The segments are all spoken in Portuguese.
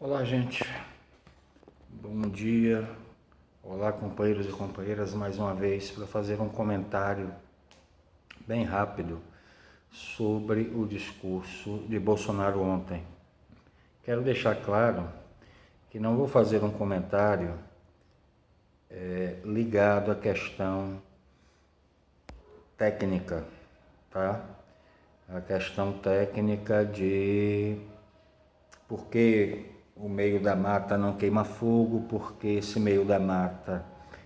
Olá, gente. Bom dia. Olá, companheiros e companheiras, mais uma vez para fazer um comentário bem rápido sobre o discurso de Bolsonaro ontem. Quero deixar claro que não vou fazer um comentário ligado à questão técnica, tá? A questão técnica de por que o meio da mata não queima fogo, porque esse meio da mata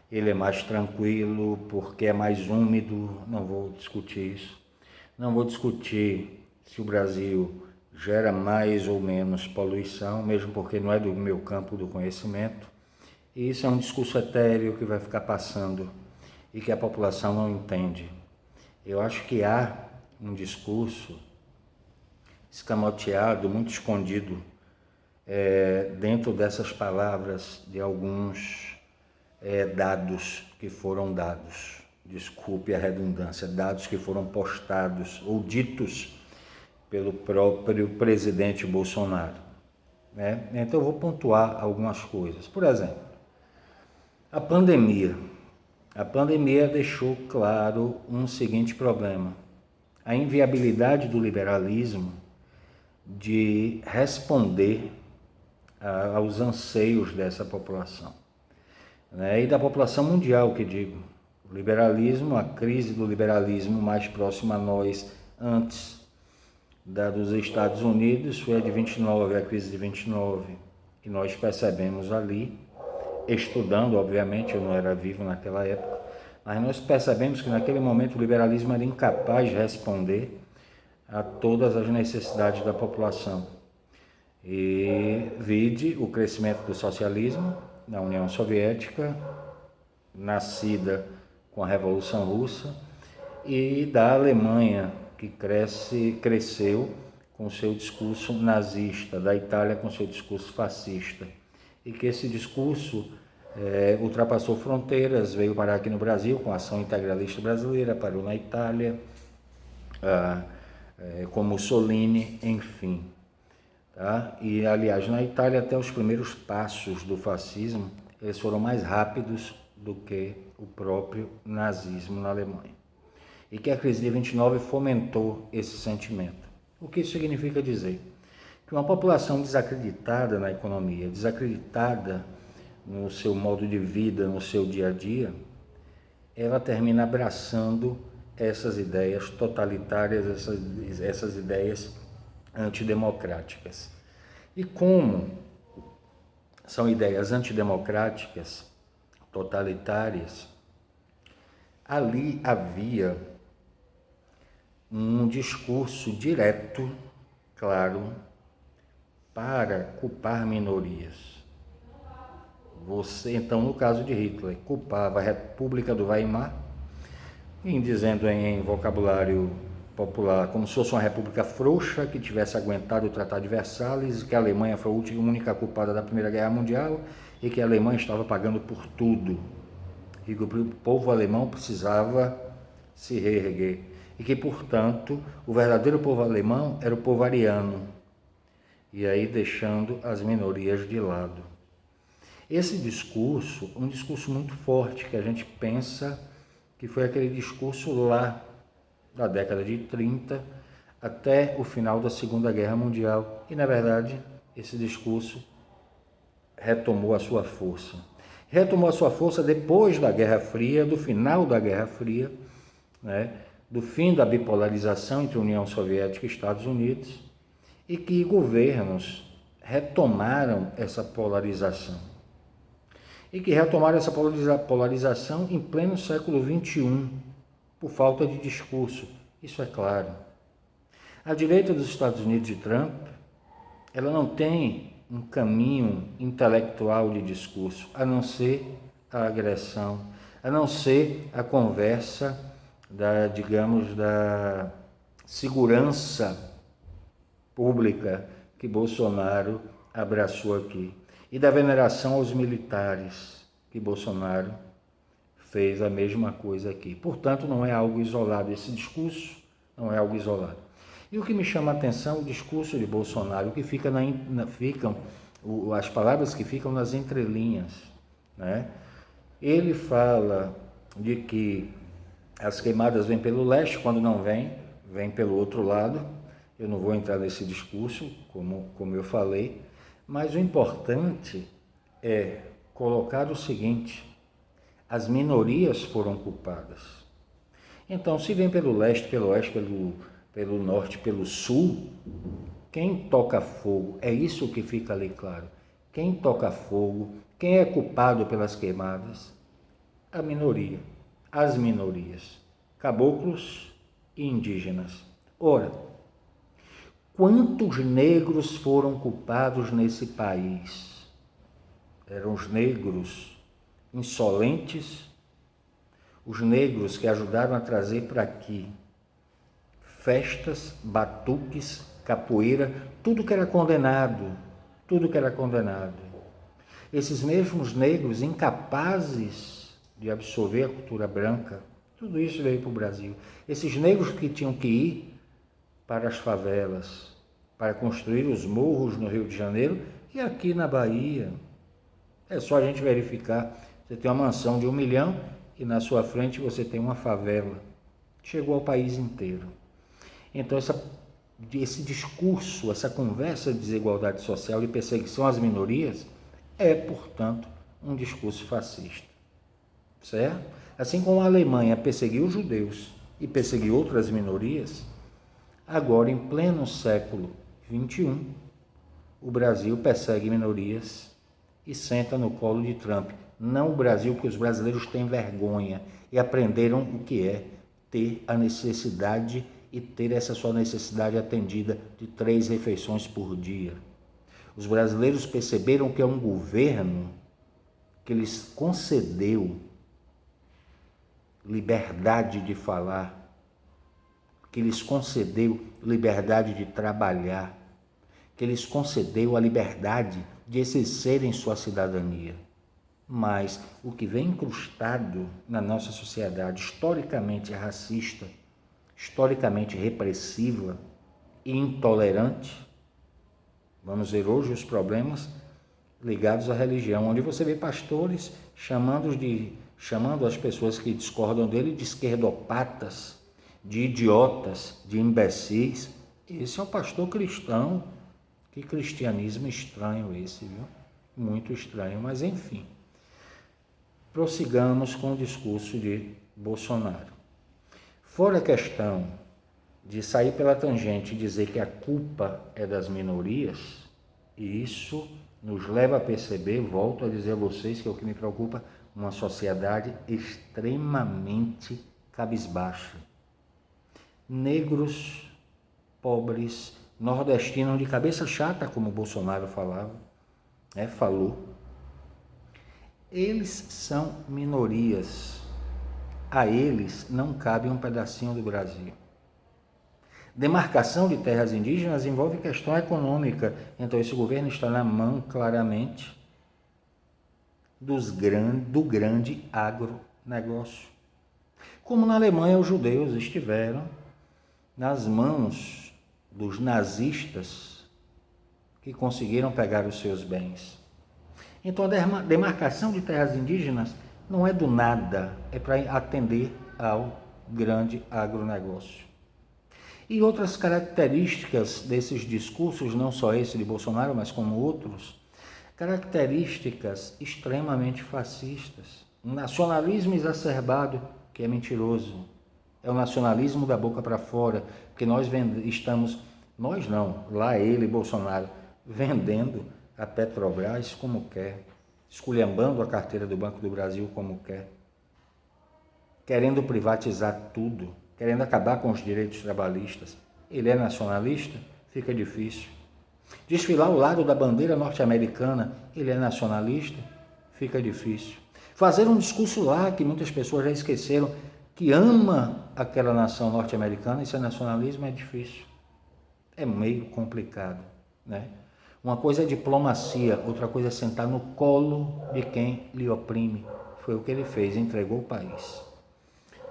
ele é mais tranquilo, porque é mais úmido. Não vou discutir isso. Não vou discutir se o Brasil gera mais ou menos poluição, mesmo porque não é do meu campo do conhecimento. E isso é um discurso etéreo que vai ficar passando e que a população não entende. Eu acho que há um discurso escamoteado, muito escondido, dentro dessas palavras de alguns dados que foram dados, desculpe a redundância, dados que foram postados ou ditos pelo próprio presidente Bolsonaro, né? Então eu vou pontuar algumas coisas. Por exemplo, a pandemia deixou claro um seguinte problema: a inviabilidade do liberalismo de responder aos anseios dessa população, né? E da população mundial, que digo. O liberalismo, a crise do liberalismo mais próxima a nós antes da dos Estados Unidos foi a de 29, a crise de 29, que nós percebemos ali, estudando, obviamente, eu não era vivo naquela época, mas nós percebemos que naquele momento o liberalismo era incapaz de responder a todas as necessidades da população. E vide o crescimento do socialismo na União Soviética, nascida com a Revolução Russa, e da Alemanha, que cresceu com seu discurso nazista, da Itália com seu discurso fascista, e que esse discurso ultrapassou fronteiras, veio parar aqui no Brasil com a ação integralista brasileira, parou na Itália, com Mussolini, enfim. Tá? E, aliás, na Itália, até os primeiros passos do fascismo, eles foram mais rápidos do que o próprio nazismo na Alemanha. E que a crise de 29 fomentou esse sentimento. O que isso significa dizer? Que uma população desacreditada na economia, desacreditada no seu modo de vida, no seu dia a dia, ela termina abraçando essas ideias totalitárias, essas ideias antidemocráticas. E como são ideias antidemocráticas, totalitárias, ali havia um discurso direto, claro, para culpar minorias. Você, então, no caso de Hitler, culpava a República do Weimar, dizendo em vocabulário popular, como se fosse uma república frouxa que tivesse aguentado o Tratado de Versalhes, que a Alemanha foi a única culpada da Primeira Guerra Mundial e que a Alemanha estava pagando por tudo. E que o povo alemão precisava se reerguer. E que, portanto, o verdadeiro povo alemão era o povo ariano. E aí deixando as minorias de lado. Esse discurso, um discurso muito forte, que a gente pensa que foi aquele discurso lá da década de 30 até o final da Segunda Guerra Mundial. E, na verdade, esse discurso retomou a sua força. Retomou a sua força depois da Guerra Fria, do final da Guerra Fria, né? Do fim da bipolarização entre União Soviética e Estados Unidos, e que governos retomaram essa polarização. E que retomaram essa polarização em pleno século XXI, por falta de discurso, isso é claro. A direita dos Estados Unidos de Trump, ela não tem um caminho intelectual de discurso, a não ser a agressão, a não ser a conversa da segurança pública que Bolsonaro abraçou aqui, e da veneração aos militares que Bolsonaro fez a mesma coisa aqui. Portanto, não é algo isolado, esse discurso não é algo isolado. E o que me chama a atenção é o discurso de Bolsonaro, que ficam as palavras que ficam nas entrelinhas, né? Ele fala de que as queimadas vêm pelo leste, quando não vem pelo outro lado. Eu não vou entrar nesse discurso, como eu falei, mas o importante é colocar o seguinte: as minorias foram culpadas. Então, se vem pelo leste, pelo oeste, pelo norte, pelo sul, quem toca fogo, é isso que fica ali claro. Quem toca fogo, quem é culpado pelas queimadas? A minoria, as minorias, caboclos e indígenas. Ora, quantos negros foram culpados nesse país? Eram os negros insolentes, os negros que ajudaram a trazer para aqui festas, batuques, capoeira, tudo que era condenado. Esses mesmos negros incapazes de absorver a cultura branca, tudo isso veio para o Brasil. Esses negros que tinham que ir para as favelas, para construir os morros no Rio de Janeiro e aqui na Bahia. É só a gente verificar. Você tem uma mansão de 1 milhão e na sua frente você tem uma favela. Chegou ao país inteiro. Então esse discurso, essa conversa de desigualdade social e perseguição às minorias é, portanto, um discurso fascista. Certo? Assim como a Alemanha perseguiu os judeus e perseguiu outras minorias, agora, em pleno século XXI, o Brasil persegue minorias e senta no colo de Trump. Não o Brasil, porque os brasileiros têm vergonha e aprenderam o que é ter a necessidade e ter essa sua necessidade atendida de 3 refeições por dia. Os brasileiros perceberam que é um governo que lhes concedeu liberdade de falar, que lhes concedeu liberdade de trabalhar, que lhes concedeu a liberdade de exercerem sua cidadania. Mas o que vem incrustado na nossa sociedade, historicamente racista, historicamente repressiva e intolerante, vamos ver hoje os problemas ligados à religião, onde você vê pastores chamando as pessoas que discordam dele de esquerdopatas, de idiotas, de imbecis. Esse é o pastor cristão. Que cristianismo estranho esse, viu? Muito estranho, mas enfim. Prossigamos com o discurso de Bolsonaro. Fora a questão de sair pela tangente e dizer que a culpa é das minorias, e isso nos leva a perceber, volto a dizer a vocês que é o que me preocupa, uma sociedade extremamente cabisbaixa. Negros, pobres, nordestinos de cabeça chata, como o Bolsonaro falou. Eles são minorias. A eles não cabe um pedacinho do Brasil. Demarcação de terras indígenas envolve questão econômica, então esse governo está na mão, claramente, do grande agronegócio. Como na Alemanha, os judeus estiveram nas mãos dos nazistas que conseguiram pegar os seus bens. Então, a demarcação de terras indígenas não é do nada, é para atender ao grande agronegócio. E outras características desses discursos, não só esse de Bolsonaro, mas como outros, características extremamente fascistas. Um nacionalismo exacerbado, que é mentiroso. É o nacionalismo da boca para fora, porque nós lá ele, Bolsonaro, vendendo a Petrobras como quer, esculhambando a carteira do Banco do Brasil como quer, querendo privatizar tudo, querendo acabar com os direitos trabalhistas. Ele é nacionalista? Fica difícil. Desfilar ao lado da bandeira norte-americana, ele é nacionalista? Fica difícil. Fazer um discurso lá, que muitas pessoas já esqueceram, que ama aquela nação norte-americana, isso é nacionalismo, é difícil. É meio complicado, né? Uma coisa é diplomacia, outra coisa é sentar no colo de quem lhe oprime. Foi o que ele fez, entregou o país.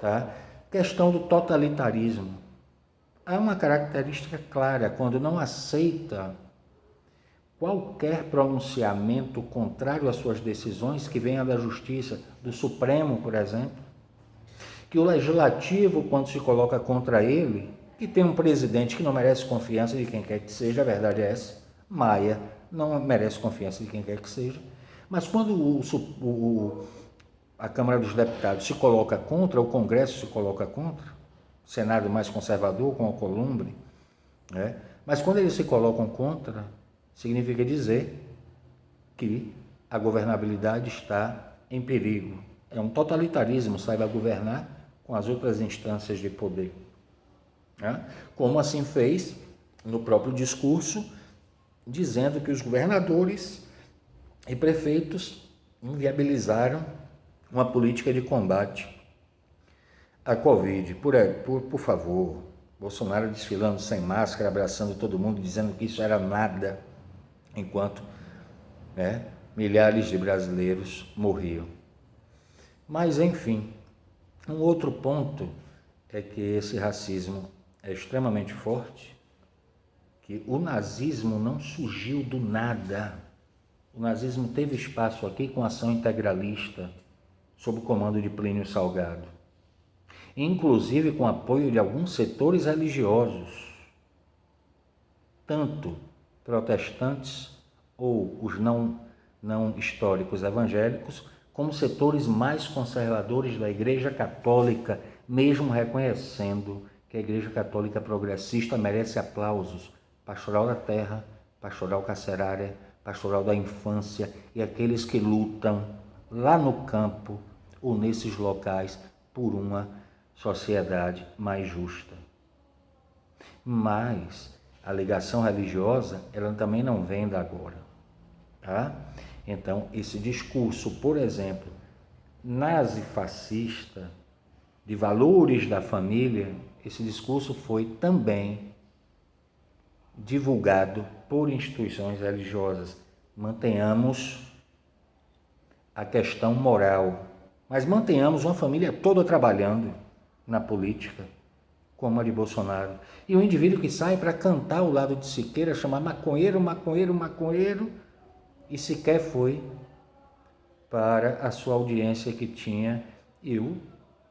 Tá? Questão do totalitarismo. Há uma característica clara, quando não aceita qualquer pronunciamento contrário às suas decisões que venha da Justiça, do Supremo, por exemplo, que o Legislativo, quando se coloca contra ele, que tem um presidente que não merece confiança de quem quer que seja, a verdade é essa, Maia não merece confiança de quem quer que seja, mas quando a Câmara dos Deputados se coloca contra, o Congresso se coloca contra, o Senado mais conservador, com Alcolumbre, né? Mas quando eles se colocam contra, significa dizer que a governabilidade está em perigo. É um totalitarismo, saiba governar com as outras instâncias de poder, né? Como assim fez no próprio discurso, dizendo que os governadores e prefeitos inviabilizaram uma política de combate à Covid. Por favor, Bolsonaro desfilando sem máscara, abraçando todo mundo, dizendo que isso era nada, enquanto, né, milhares de brasileiros morriam. Mas, enfim, um outro ponto é que esse racismo é extremamente forte, que o nazismo não surgiu do nada. O nazismo teve espaço aqui com ação integralista, sob o comando de Plínio Salgado, inclusive com apoio de alguns setores religiosos, tanto protestantes ou os não históricos evangélicos, como setores mais conservadores da Igreja Católica, mesmo reconhecendo que a Igreja Católica progressista merece aplausos. Pastoral da Terra, Pastoral Carcerária, Pastoral da Infância e aqueles que lutam lá no campo ou nesses locais por uma sociedade mais justa. Mas a ligação religiosa, ela também não vem da agora, tá? Então, esse discurso, por exemplo, nazifascista, de valores da família, esse discurso foi também divulgado por instituições religiosas. Mantenhamos a questão moral, mas mantenhamos uma família toda trabalhando na política, como a de Bolsonaro. E o indivíduo que sai para cantar ao lado de Siqueira, chamar maconheiro, maconheiro, maconheiro, e sequer foi para a sua audiência que tinha, e o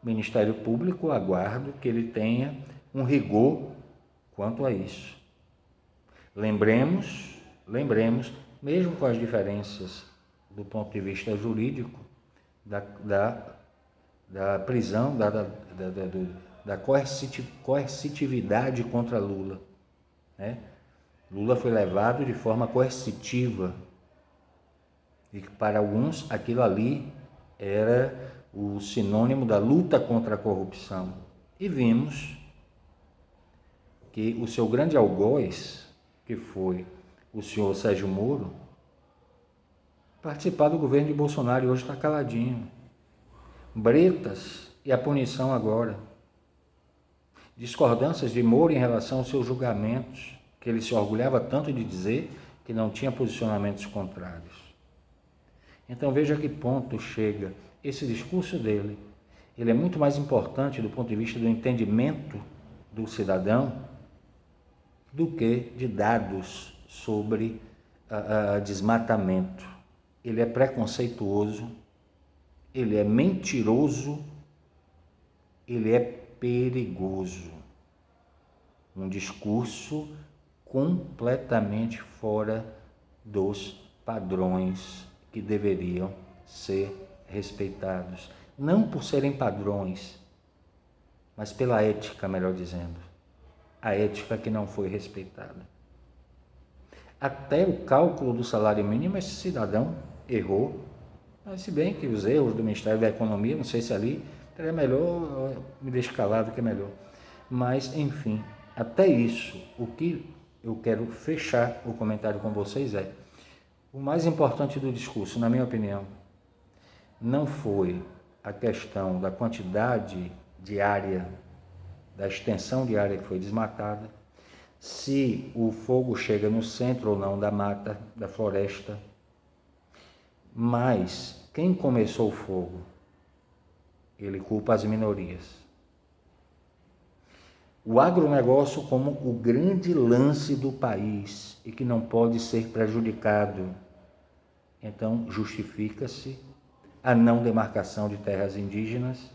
Ministério Público aguardo que ele tenha um rigor quanto a isso. Lembremos, mesmo com as diferenças do ponto de vista jurídico, da prisão, da coercitividade contra Lula, né? Lula foi levado de forma coercitiva, e para alguns aquilo ali era o sinônimo da luta contra a corrupção. E vimos que o seu grande algoz, que foi o senhor Sérgio Moro, participar do governo de Bolsonaro e hoje está caladinho. Bretas e a punição agora. Discordâncias de Moro em relação aos seus julgamentos, que ele se orgulhava tanto de dizer que não tinha posicionamentos contrários. Então veja a que ponto chega esse discurso dele. Ele é muito mais importante do ponto de vista do entendimento do cidadão do que de dados sobre desmatamento. Ele é preconceituoso, ele é mentiroso, ele é perigoso. Um discurso completamente fora dos padrões que deveriam ser respeitados. Não por serem padrões, mas pela ética, melhor dizendo. A ética que não foi respeitada. Até o cálculo do salário mínimo, esse cidadão errou. Mas se bem que os erros do Ministério da Economia, não sei se ali é melhor, me deixa calado que é melhor. Mas, enfim, até isso, o que eu quero fechar o comentário com vocês é: o mais importante do discurso, na minha opinião, não foi a questão da quantidade de área, da extensão de área que foi desmatada, se o fogo chega no centro ou não da mata, da floresta, mas quem começou o fogo? Ele culpa as minorias. o agronegócio como o grande lance do país e que não pode ser prejudicado. Então, justifica-se a não demarcação de terras indígenas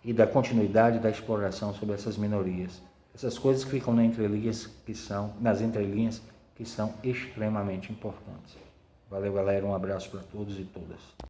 e da continuidade da exploração sobre essas minorias. Essas coisas que ficam nas entrelinhas, que são extremamente importantes. Valeu, galera. Um abraço para todos e todas.